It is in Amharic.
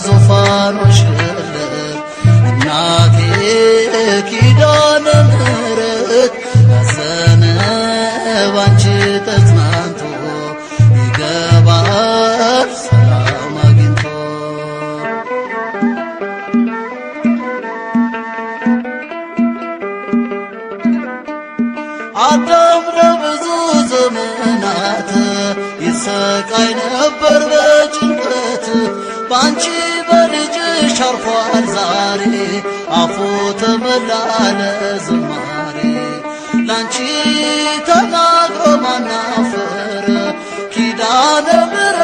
ዙፋንሽ እናቴ ኪዳነ ምሕረት ያዘነ ባንቺ ተጽናንቶ ይገባል ሰላም አግኝቶ። አዳም ለብዙ ዘመናት ይሰቃይ ነበር በጭንቀት ባንቺ በልጅሽ አርፏል ዛሬ አፉ ተመላ ለዝማሬ ላንቺ ተናግሮ ማናፈረ ኪዳነ ምሕረት